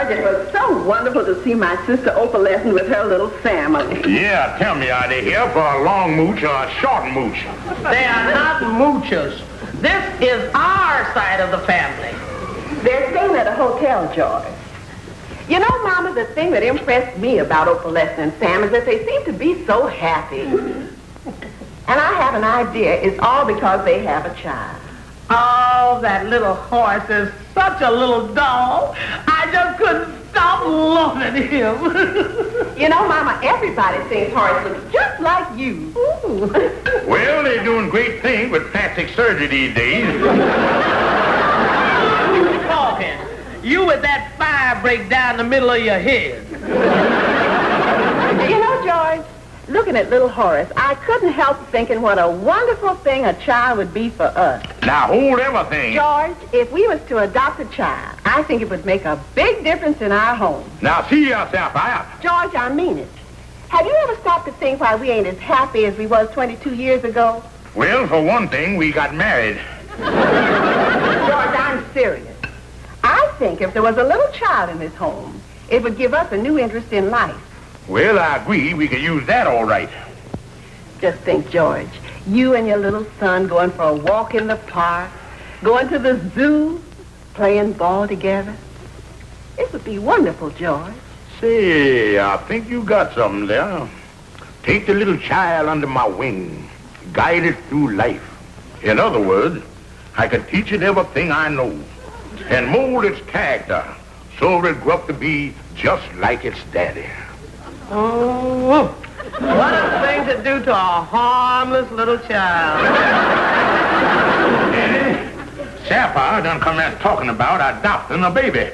George, it was so wonderful to see my sister Opalescent with her little family. Yeah, tell me, are they here for a long mooch or a short mooch? They are not moochers. This is our side of the family. They're staying at a hotel, George. You know, Mama, the thing that impressed me about Opalescent and Sam is that they seem to be so happy. And I have an idea it's all because they have a child. Oh, that little horse is such a little doll. I just couldn't stop loving him. You know, Mama, everybody thinks Horace looks just like you. Ooh. Well, they're doing great things with plastic surgery these days. Talking. You with that fire break down the middle of your head. You know, George, looking at little Horace, I couldn't help thinking what a wonderful thing a child would be for us. Now, hold everything. George, if we was to adopt a child, I think it would make a big difference in our home. Now, see yourself out. George, I mean it. Have you ever stopped to think why we ain't as happy as we was 22 years ago? Well, for one thing, we got married. George, I'm serious. I think if there was a little child in this home, it would give us a new interest in life. Well, I agree. We could use that all right. Just think, George, you and your little son going for a walk in the park, going to the zoo, playing ball together. It would be wonderful, George. Say, I think you got something there. Take the little child under my wing, guide it through life. In other words, I can teach it everything I know and mold its character so it'll grow up to be just like its daddy. Oh, what a thing to do to a harmless little child. Yeah. Sapphire done come out talking about adopting a baby.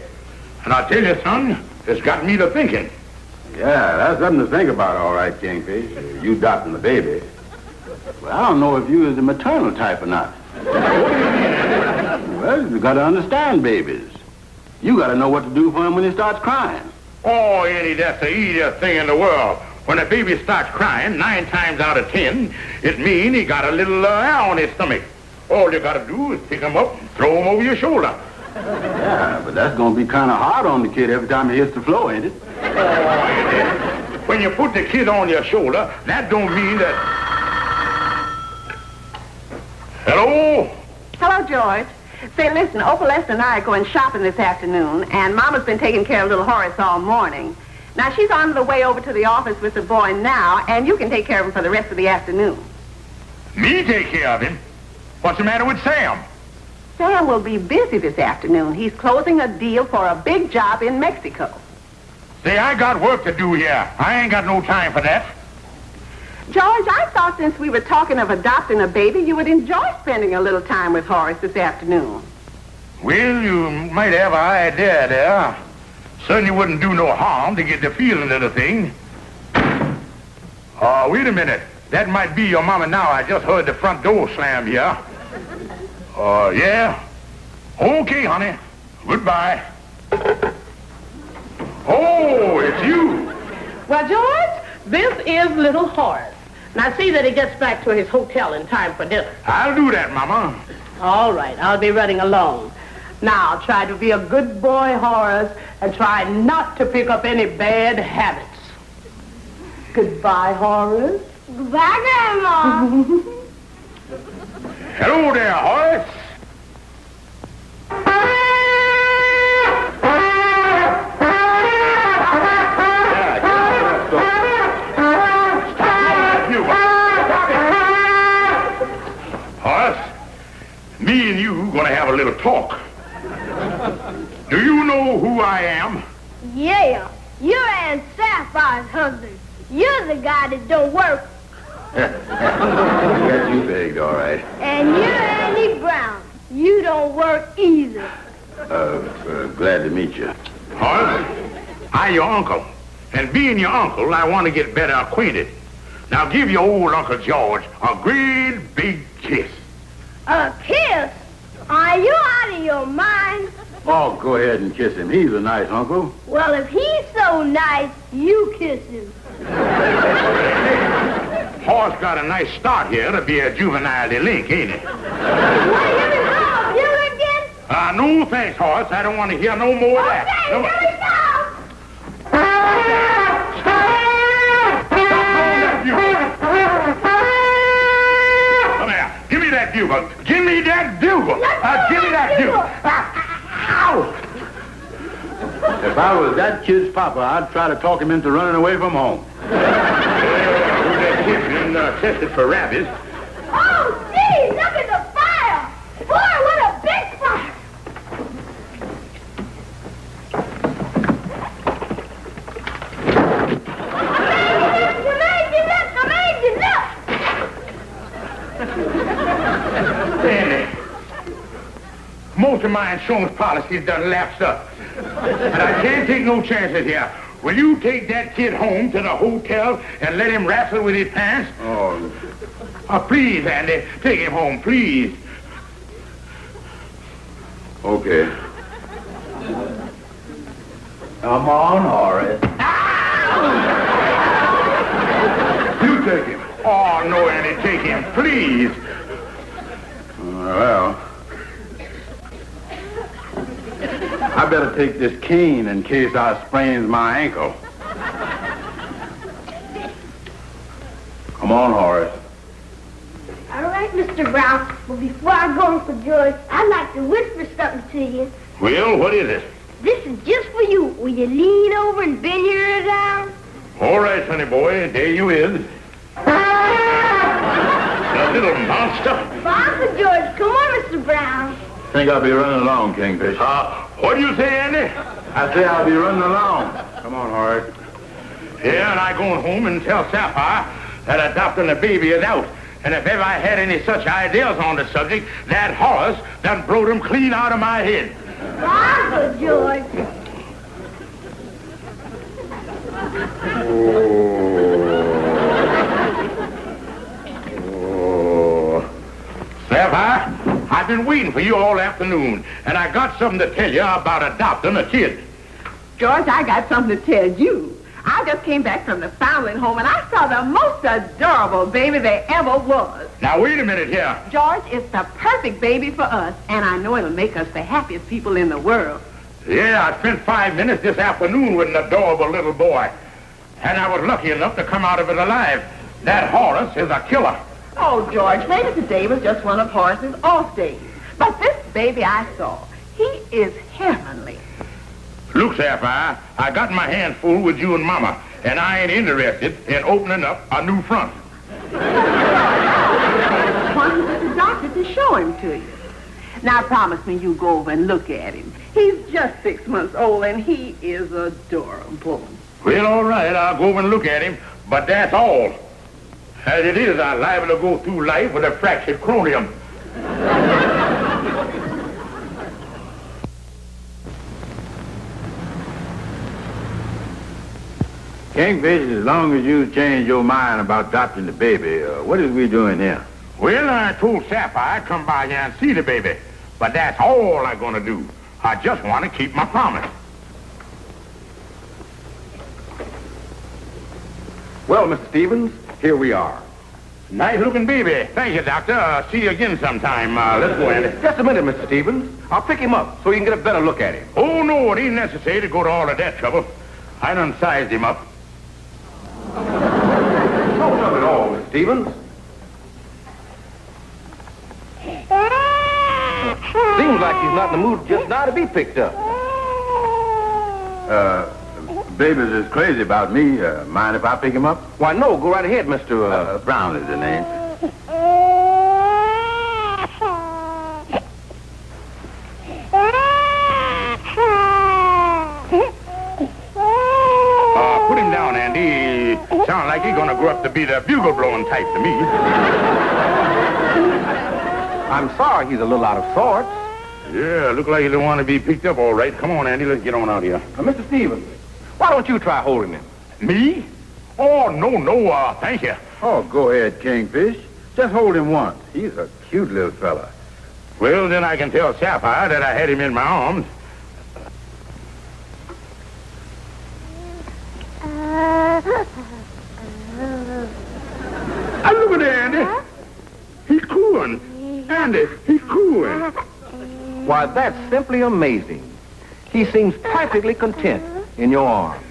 And I tell you, son, it's got me to thinking. Yeah, that's something to think about, all right, Kingfish. You adopting the baby. Well, I don't know if you is the maternal type or not. Well, you got to understand babies. You got to know what to do for him when he starts crying. Oh, Eddie, that's the easiest thing in the world. When a baby starts crying, 9 times out of 10, it means he got a little air on his stomach. All you got to do is pick him up and throw him over your shoulder. Yeah, but that's going to be kind of hard on the kid every time he hits the floor, ain't it? Oh, Eddie, when you put the kid on your shoulder, that don't mean that... Hello? Hello, George. Say, listen, Opalescent and I are going shopping this afternoon, and Mama's been taking care of little Horace all morning. Now, she's on the way over to the office with the boy now, and you can take care of him for the rest of the afternoon. Me take care of him? What's the matter with Sam? Sam will be busy this afternoon. He's closing a deal for a big job in Mexico. Say, I got work to do here. I ain't got no time for that. George, I thought since we were talking of adopting a baby, you would enjoy spending a little time with Horace this afternoon. Well, you might have an idea there. Certainly wouldn't do no harm to get the feeling of the thing. Wait a minute. That might be your mama now. I just heard the front door slam here. Yeah? Okay, honey. Goodbye. Oh, it's you. Well, George, this is little Horace. Now, see that he gets back to his hotel in time for dinner. I'll do that, Mama. All right, I'll be running along. Now, try to be a good boy, Horace, and try not to pick up any bad habits. Goodbye, Horace. Goodbye, Grandma. Hello there, Horace. Horace, me and you gonna have a little talk. Do you know who I am? Yeah, you're Aunt Sapphire's husband. You're the guy that don't work. Got you pegged, all right. And you're Andy Brown. You don't work either. Glad to meet you. Horace, I'm your uncle. And being your uncle, I want to get better acquainted. Now give your old Uncle George a great big kiss. A kiss? Are you out of your mind? Oh, go ahead and kiss him. He's a nice uncle. Well, if he's so nice, you kiss him. Horace got a nice start here to be a juvenile delinquent, ain't it? What, you been called you again? No thanks, Horace. I don't want to hear no more of that. Okay, No- let me go. that bugle. Give me that bugle. Give me that bugle. Ow! If I was that kid's papa, I'd try to talk him into running away from home. That kid's been tested for rabies. Oh, gee, look at the fire! Boy, what a big fire! Amazing, look! Danny, most of my insurance policies done lapsed up. And I can't take no chances here. Will you take that kid home to the hotel and let him wrestle with his pants? Oh, Please, Andy, take him home, please. okay. Come on, Horace. You take him. Oh, no, Andy, take him, please. Well, I better take this cane in case I sprains my ankle. Come on, Horace. All right, Mr. Brown. But before I go, Uncle George, I'd like to whisper something to you. Well, what is it? This is just for you. Will you lean over and bend your ear down? All right, sonny boy, there you is. The little monster. Uncle George, come on, Mr. Brown. Think I'll be running along, Kingfish. What do you say, Andy? I say I'll be running along. Come on, Horace. Yeah, and I going home and tell Sapphire that adopting a baby is out. And if ever I had any such ideas on the subject, that Horace done blowed them clean out of my head. Uncle George. Sapphire, I've been waiting for you all afternoon, and I got something to tell you about adopting a kid. George, I got something to tell you. I just came back from the foundling home, and I saw the most adorable baby there ever was. Now, wait a minute here. George, it's the perfect baby for us, and I know it'll make us the happiest people in the world. Yeah, I spent 5 minutes this afternoon with an adorable little boy, and I was lucky enough to come out of it alive. That Horace is a killer. Oh, George, maybe today was just one of Horace's off days. But this baby I saw, he is heavenly. Look, Sapphire, I got my hands full with you and Mama, and I ain't interested in opening up a new front. I wanted the doctor to show him to you. Now, promise me you go over and look at him. He's just 6 months old, and he is adorable. Well, all right, I'll go over and look at him, but that's all. As it is, I'm liable to go through life with a fractured cranium. Kingfish, as long as you change your mind about adopting the baby, what is we doing here? Well, I told Sapphire I'd come by here and see the baby, but that's all I'm going to do. I just want to keep my promise. Well, Mr. Stevens, here we are. Nice-looking baby. Thank you, Doctor. See you again sometime. Let's go, Andy. Just a minute, Mr. Stevens. I'll pick him up so you can get a better look at him. Oh, no, it ain't necessary to go to all of that trouble. I done sized him up. No trouble at all, Mr. Stevens. Seems like he's not in the mood just now to be picked up. Babies is crazy about me. Mind if I pick him up? Why, no, go right ahead, Mr. Brown is the name. Put him down, Andy. Sounds like he's gonna grow up to be the bugle-blowing type to me. I'm sorry he's a little out of sorts. Yeah, look like he don't want to be picked up all right. Come on, Andy, let's get on out here. Mr. Stevens, why don't you try holding him? Me? Oh, no, thank you. Oh, go ahead, Kingfish. Just hold him once. He's a cute little fella. Well, then I can tell Sapphire that I had him in my arms. Look at that, Andy. He's cooing. Andy, he's cooing. Why, that's simply amazing. He seems perfectly content in your arms.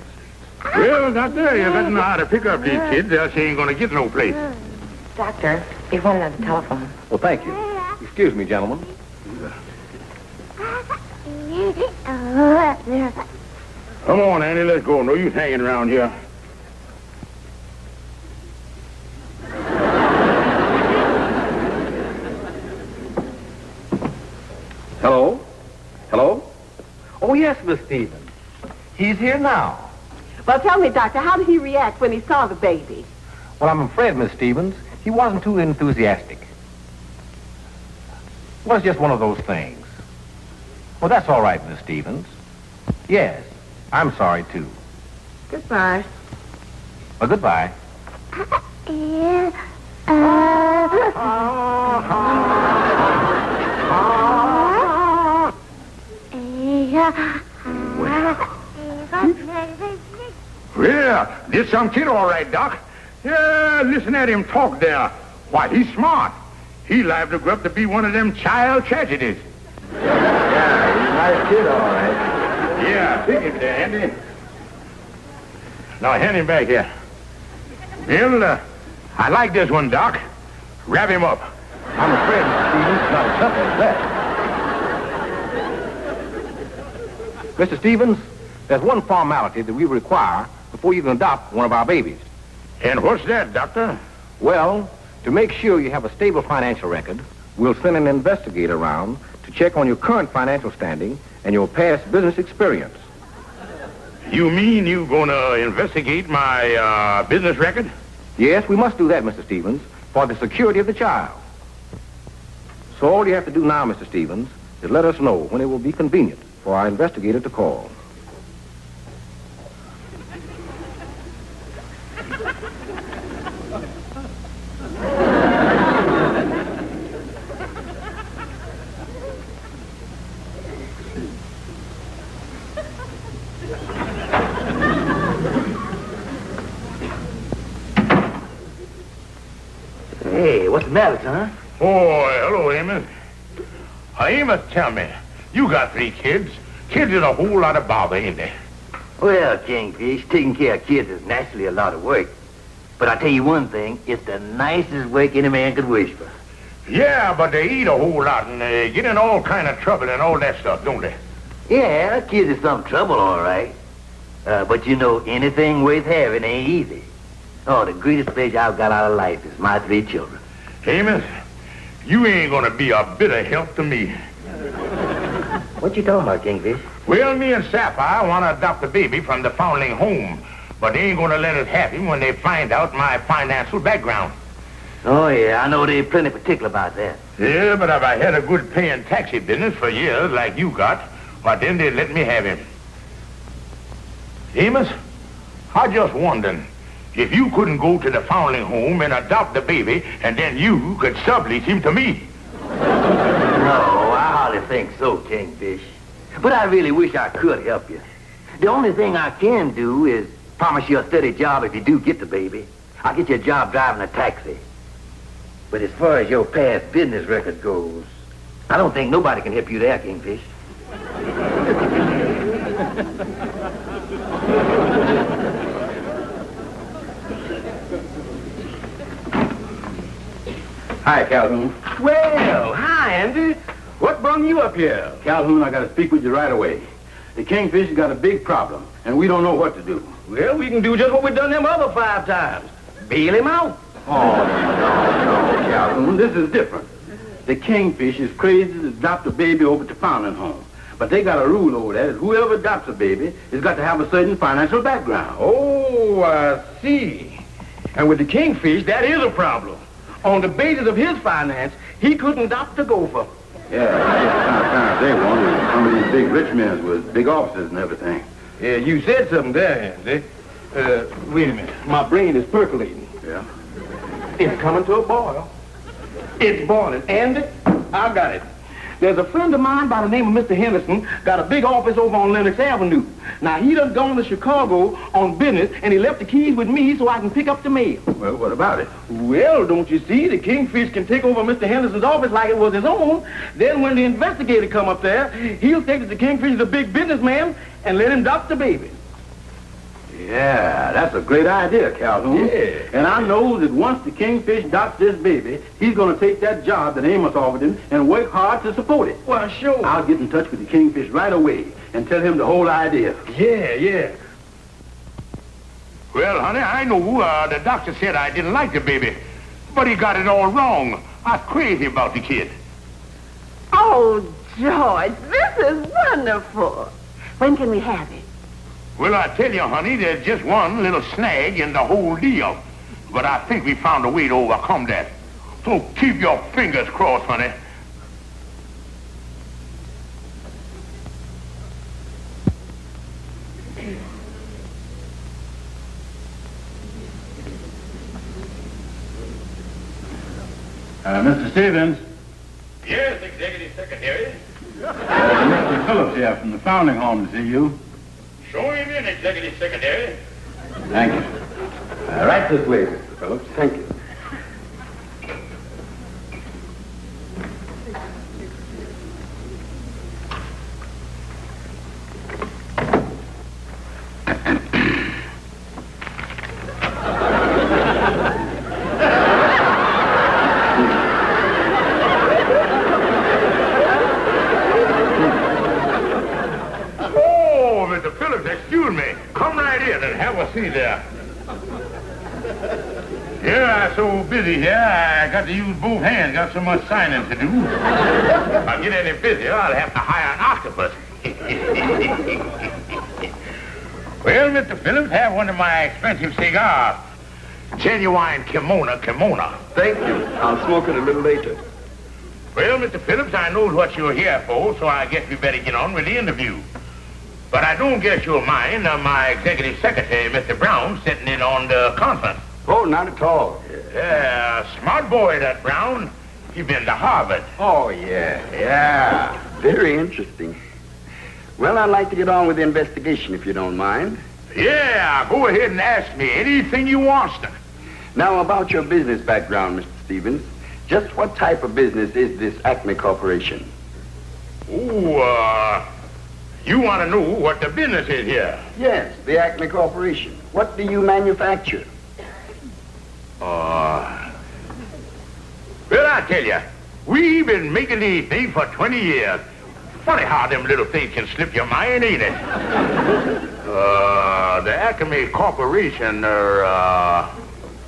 Well, Doctor, you got to know how to pick up these kids, else you ain't going to get no place. Doctor, you're running on the telephone. Well, thank you. Excuse me, gentlemen. Come on, Andy, let's go. No use hanging around here. Hello? Hello? Oh, yes, Miss Stevens. He's here now. Well, tell me, Doctor, how did he react when he saw the baby? Well, I'm afraid, Miss Stevens, he wasn't too enthusiastic. It was just one of those things. Well, that's all right, Miss Stevens. Yes, I'm sorry, too. Goodbye. Well, goodbye. Yeah, this some kid all right, Doc. Yeah, listen at him talk there. Why, he's smart. He liable to grow up to be one of them child tragedies. Yeah, he's a nice kid, all right. Yeah, take him there, Andy. Now, hand him back here. Well, I like this one, Doc. Wrap him up. I'm afraid, Miss Stevens, it's not as simple as that. Mr. Stevens, there's one formality that we require before you can adopt one of our babies. And what's that, Doctor? Well, to make sure you have a stable financial record, we'll send an investigator around to check on your current financial standing and your past business experience. You mean you gonna investigate my business record? Yes, we must do that, Mr. Stevens, for the security of the child. So all you have to do now, Mr. Stevens, is let us know when it will be convenient for our investigator to call. Hey, what's the matter, son? Oh, hello, Amos. Amos, tell me, you got 3 kids. Kids is a whole lot of bother, ain't they? Well, Kingfish, taking care of kids is naturally a lot of work. But I tell you one thing, it's the nicest work any man could wish for. Yeah, but they eat a whole lot and they get in all kind of trouble and all that stuff, don't they? Yeah, kids is some trouble, all right. But you know, anything worth having ain't easy. Oh, the greatest pleasure I've got out of life is my 3 children. Amos, you ain't gonna be a bit of help to me. What you talking about, Kingfish? Well, me and Sapphire want to adopt a baby from the foundling home, but they ain't gonna let us have him when they find out my financial background. Oh, yeah, I know they're plenty particular about that. Yeah, but if I had a good paying taxi business for years like you got, well, then they'd let me have him. Amos, I just wondering if you couldn't go to the foundling home and adopt the baby, and then you could sublease him to me. No, I hardly think so, Kingfish. But I really wish I could help you. The only thing I can do is promise you a steady job if you do get the baby. I'll get you a job driving a taxi. But as far as your past business record goes, I don't think nobody can help you there, Kingfish. Hi, Calhoun. Well, hi, Andy. What brung you up here? Calhoun, I got to speak with you right away. The Kingfish has got a big problem, and we don't know what to do. Well, we can do just what we've done them other 5 times. Bail him out. Oh, no, Calhoun, this is different. The Kingfish is crazy to adopt a baby over to foundling home. But they got a rule over there that whoever adopts a baby has got to have a certain financial background. Oh, I see. And with the Kingfish, that is a problem. On the basis of his finance, he couldn't adopt a gopher. Yeah, that's the kind of they want is some of these big rich men with big offices and everything. Yeah, you said something there, Andy. Wait a minute. My brain is percolating. Yeah? It's coming to a boil. It's boiling. Andy, I got it. There's a friend of mine by the name of Mr. Henderson, got a big office over on Lenox Avenue. Now, he done gone to Chicago on business, and he left the keys with me so I can pick up the mail. Well, what about it? Well, don't you see, the Kingfish can take over Mr. Henderson's office like it was his own. Then when the investigator come up there, he'll take that the Kingfish is a big businessman and let him adopt the baby. Yeah, that's a great idea, Calhoun. Yeah. And I know that once the Kingfish adopts this baby, he's going to take that job that Amos offered him and work hard to support it. Well, sure. I'll get in touch with the Kingfish right away and tell him the whole idea. Yeah. Well, honey, I know the doctor said I didn't like the baby, but he got it all wrong. I'm crazy about the kid. Oh, George, this is wonderful. When can we have it? Well, I tell you, honey, there's just one little snag in the whole deal. But I think we found a way to overcome that. So keep your fingers crossed, honey. Mr. Stevens. Yes, Executive Secretary. Mr. Phillips here from the Founding Home to see you. Show him in, Executive Secretary. Thank you. Right this way, Mr. Phillips. Thank you. Oh, Mr. Phillips, excuse me. Come right in and have a seat there. Yeah, I'm so busy here, I got to use both hands. Got so much signing to do. If I get any busier, I'll have to hire an octopus. Well, Mr. Phillips, have one of my expensive cigars. Genuine Kimona. Thank you. I'll smoke it a little later. Well, Mr. Phillips, I know what you're here for, so I guess we better get on with the interview. But I don't guess you'll mind my executive secretary, Mr. Brown, sitting in on the conference. Oh, not at all. Yeah, smart boy, that Brown. He been to Harvard. Oh, yeah. Very interesting. Well, I'd like to get on with the investigation, if you don't mind. Yeah, go ahead and ask me anything you want, sir. Now, about your business background, Mr. Stevens, just what type of business is this Acme Corporation? Oh, you want to know what the business is here? Yes, the Acme Corporation. What do you manufacture? Well, I tell you, we've been making these things for 20 years. Funny how them little things can slip your mind, ain't it? The Acme Corporation,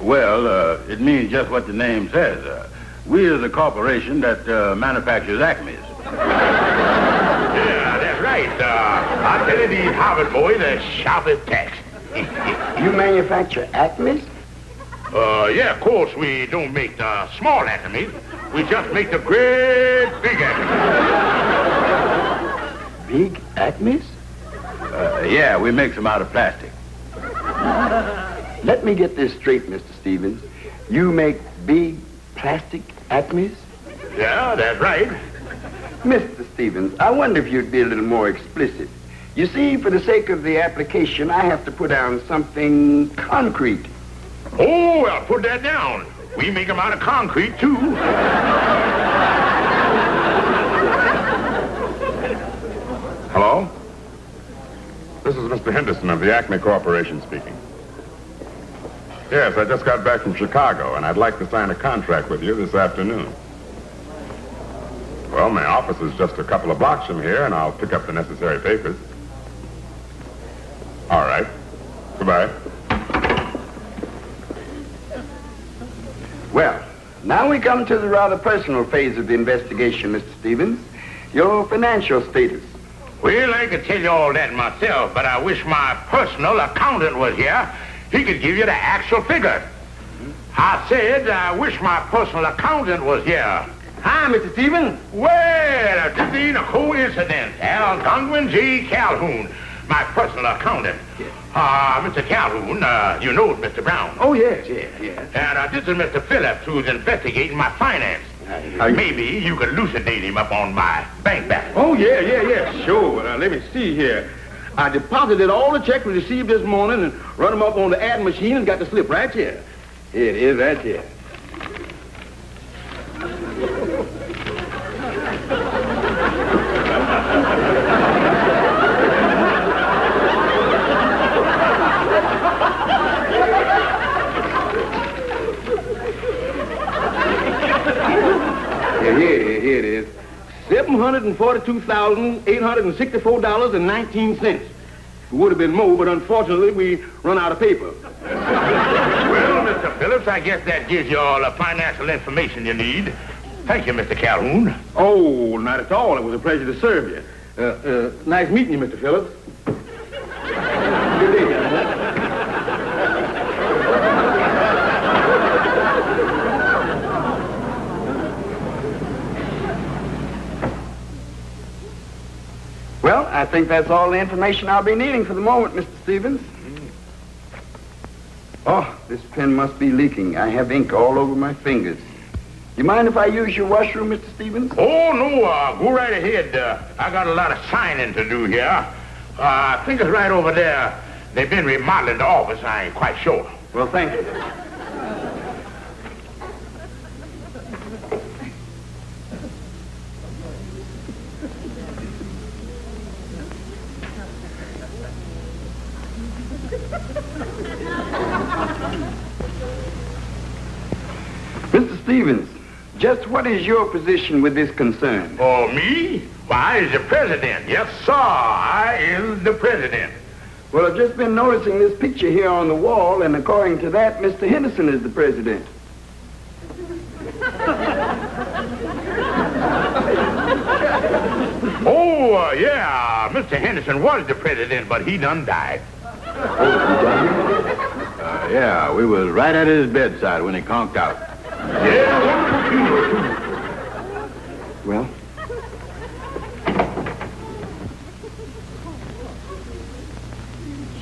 Well, it means just what the name says. We're the corporation that manufactures Acmes. Yeah, that's right. I tell you, these Harvard boys are sharp as tacks. You manufacture Acmes? Yeah, of course, we don't make the small Acmes. We just make the great big Acmes. Big Acmes? Yeah, we make them out of plastic. Let me get this straight, Mr. Stevens. You make big plastic Acmes? Yeah, that's right. Mr. Stevens, I wonder if you'd be a little more explicit. You see, for the sake of the application, I have to put down something concrete. Oh, well, put that down. We make them out of concrete, too. Hello? This is Mr. Henderson of the Acme Corporation speaking. Yes, I just got back from Chicago, and I'd like to sign a contract with you this afternoon. Well, my office is just a couple of blocks from here, and I'll pick up the necessary papers. All right. Goodbye. Well, now we come to the rather personal phase of the investigation, Mr. Stevens. Your financial status. Well, I could tell you all that myself, but I wish my personal accountant was here. He could give you the actual figure. I said I wish my personal accountant was here. Hi, Mr. Stevens. Well, this ain't a coincidence. Algonquin J. Calhoun, my personal accountant. Mr. Calhoun, you know Mr. Brown. Oh, yes. And this is Mr. Phillips, who's investigating my finance. Maybe you could elucidate him up on my bank balance. Oh, yeah. Sure. Now, let me see here. I deposited all the checks we received this morning and run them up on the ad machine and got the slip right here. Here it is, right here. $242,864.19. It would have been more, but unfortunately, we run out of paper. Well, Mr. Phillips, I guess that gives you all the financial information you need. Thank you, Mr. Calhoun. Oh, not at all. It was a pleasure to serve you. Nice meeting you, Mr. Phillips. Good day, gentlemen. Well, I think that's all the information I'll be needing for the moment, Mr. Stevens. Oh, this pen must be leaking. I have ink all over my fingers. You mind if I use your washroom, Mr. Stevens? Oh, no, go right ahead. I got a lot of signing to do here. I think it's right over there. They've been remodeling the office. I ain't quite sure. Well, thank you. Mr. Stevens, just what is your position with this concern? Oh, me? Why, I is the president. Yes, sir, I is the president. Well, I've just been noticing this picture here on the wall, and according to that, Mr. Henderson is the president. Oh, yeah, Mr. Henderson was the president, but he done died. Yeah, we was right at his bedside when he conked out. Yeah, Well,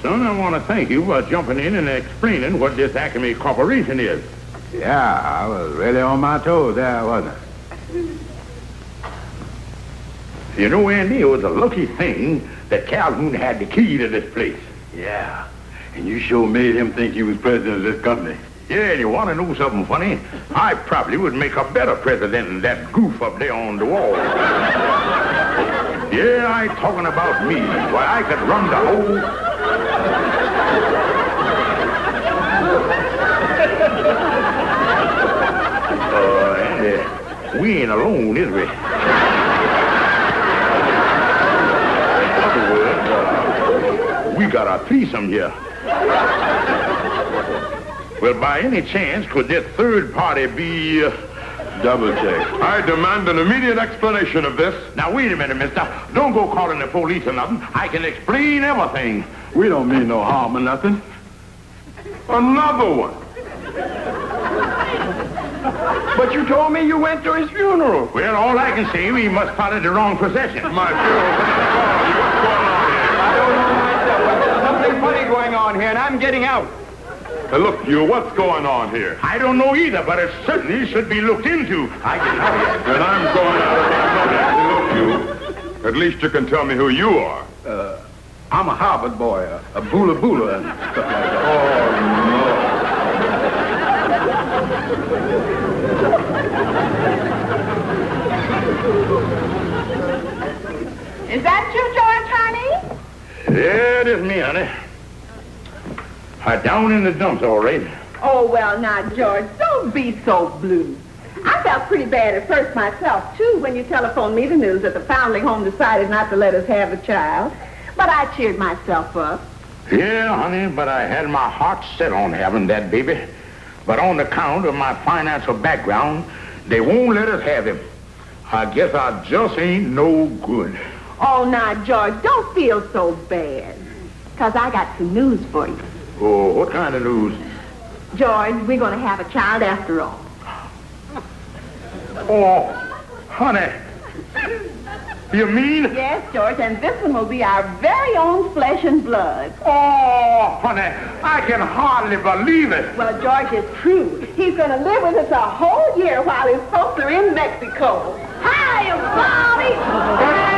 son, I want to thank you for jumping in and explaining what this Acme Corporation is. Yeah, I was really on my toes there, wasn't I? You know, Andy, it was a lucky thing that Calhoun had the key to this place. Yeah, and you sure made him think you was president of this company. Yeah, you want to know something funny? I probably would make a better president than that goof up there on the wall. Yeah, I ain't talking about me. Why, I could run the whole... Andy, we ain't alone, is we? In other words, we got a threesome here. Well, by any chance, could this third party be... Double check. I demand an immediate explanation of this. Now, wait a minute, mister. Don't go calling the police or nothing. I can explain everything. We don't mean no harm or nothing. Another one. but you told me you went to his funeral. Well, all I can say, we must follow the wrong procession. My funeral, what's going on here? I don't know myself, but there's something funny going on here, and I'm getting out. Look, you, what's going on here? I don't know either, but it certainly should be looked into. I can tell you. Then I'm going out. Look, you. At least you can tell me who you are. I'm a Harvard boy, a boola boola and stuff like that. Is that you, George, honey? Yeah, it is me, honey. Down in the dumps, all right. Oh, well, now, George, don't be so blue. I felt pretty bad at first myself, too, when you telephoned me the news that the foundling home decided not to let us have a child. But I cheered myself up. Yeah, honey, but I had my heart set on having that baby. But on account of my financial background, they won't let us have him. I guess I just ain't no good. Oh, now, George, don't feel so bad. 'Cause I got some news for you. Oh, what kind of news? George, we're going to have a child after all. Oh, honey. You mean? Yes, George, and this one will be our very own flesh and blood. Oh, honey, I can hardly believe it. Well, George, it's true. He's going to live with us a whole year while his folks are in Mexico. Hi, Bobby!